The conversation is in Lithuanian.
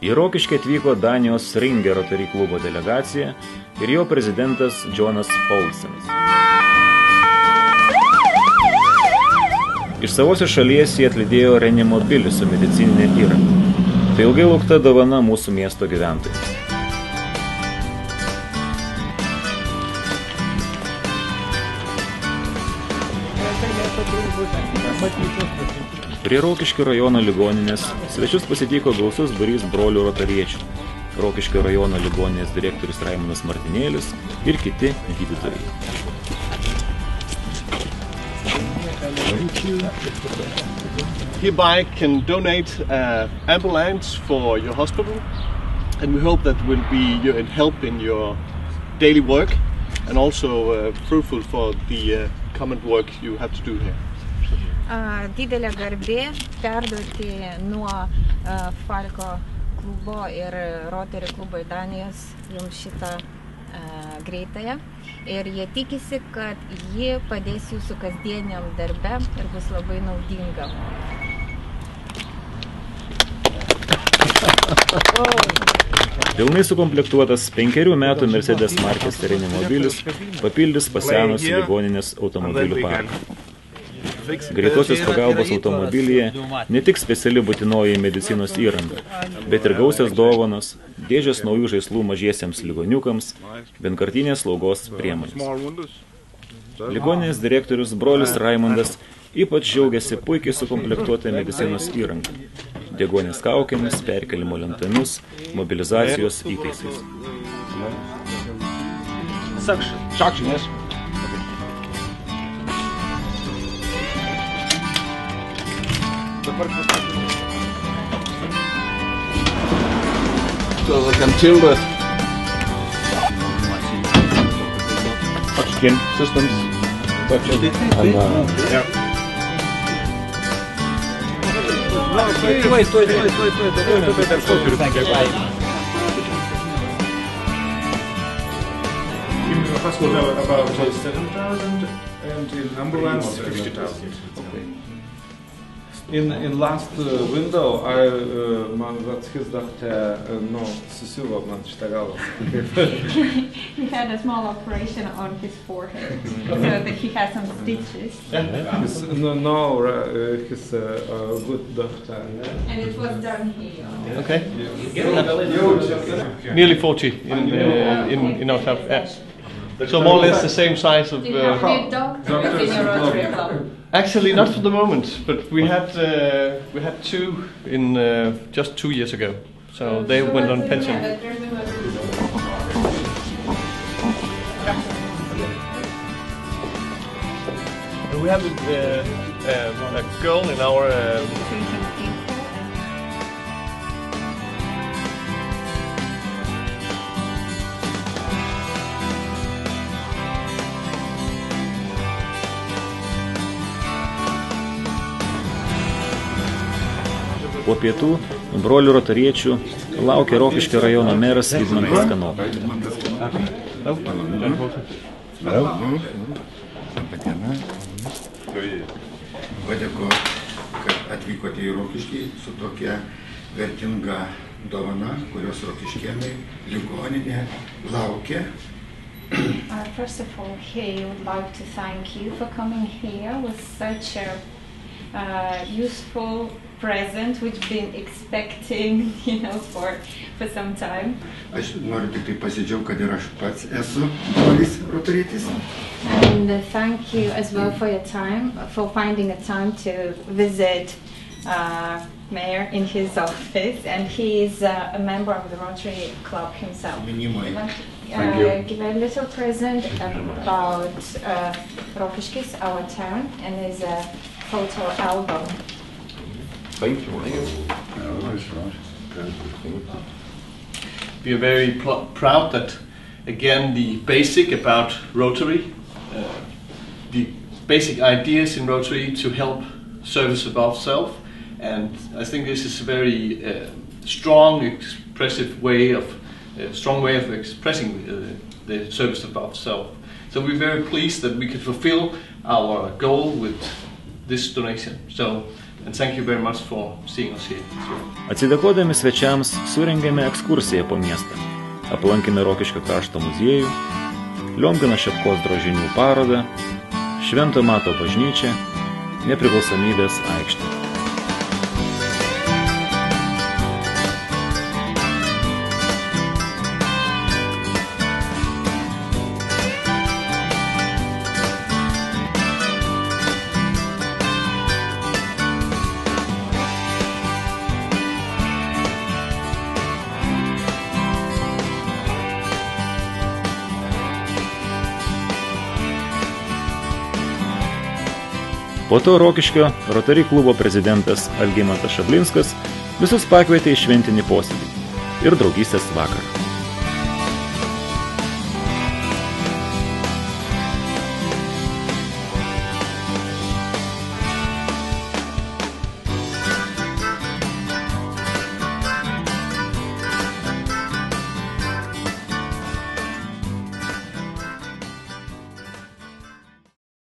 Į Rokiškį atvyko Danijos Ringe Rotary klubo delegacija ir jo prezidentas Jonas Poulsenas. Iš savosios šalies jie atlydėjo reanimobilį su medicininė įranga. Tai ilgai laukta dovana mūsų miesto gyventojams. Prie Rokiškio rajono ligoninės svečius pasitiko gausus būrys brolių rotariečių, Rokiškio rajono ligoninės direktorius Raimondas Martinėlis ir kiti gydytojai. Hereby can donate an ambulance for your hospital, and we hope that will be a help in your daily work and also fruitful for the common work you have to do here. Didelė garbė perduoti nuo Falko klubo ir Rotary klubo į Danijos jums šitą greitąją. Ir jie tikisi, kad ji padės jūsų kasdieniam darbe ir bus labai naudinga. Pilnai sukomplektuotas 5 metų Mercedes markės reanimobilis papildys pasenusį ligoninės automobilių parką. Greitosios pagalbos automobilyje ne tik speciali būtinoji medicinos įranga, bet ir gausios dovanos, dėžės naujų žaislų mažiesiems ligoniukams, vienkartinės slaugos priemonės. Ligoninės direktorius brolis Raimondas ypač džiaugiasi puikiai sukomplektuotą medicinos įrangą, deguonies kaukėmis, perkelimo lentomis, mobilizacijos įtaisais. Suction, yes. So they can tilt the oxygen systems. In hospital about 7,000 and in ambulance 50,000. In last window, man dachte, no, susiuvo man šitą galvą. He had a small operation on his forehead, so that he has some stitches. He's a good doctor. And it was done here. Okay. Nearly 40 in our club. Yeah. So more or less the same size of. Do you have new doctors in your Rotary club? Actually, not for the moment, but we had two in just 2 years ago. So they went on pension. We have a girl in our. Po pietų brolių rotariečių laukia Rokiškio rajono meras Vidmantas Kanopa. Padėkoju, kad atvykote į Rokiškį su tokia vertinga dovana, kurios rokiškėnai ligoninė laukia. First of all, he would like to thank you for coming here with such a useful present, which we've been expecting, for some time. Aš noriu tik tai pasidžiaugti, kad ir aš pats esu brolis rotarietis. And thank you as well for your time, for finding a time to visit Mayor in his office, and he is a member of the Rotary Club himself. Thank you. Give a little present about Rokiškis, our town, and there's a photo album. Thank you. We are very proud that, again, the basic about Rotary, the basic ideas in Rotary to help service above self, and I think this is a very strong, expressive way of expressing the service above self. So we're very pleased that we could fulfill our goal with this donation. So And thank you very much for seeing us here. Atsidėkodami svečiams surengėme ekskursiją po miestą. Aplankėme Rokiškio krašto muziejų, Liongino Šepkos drožinių parodą, Švento Mato bažnyčią, Nepriklausomybės aikštę. Po to Rokiškio Rotary klubo prezidentas Algimantas Šablinskas visus pakvietė į šventinį posėdį ir draugystės vakarą.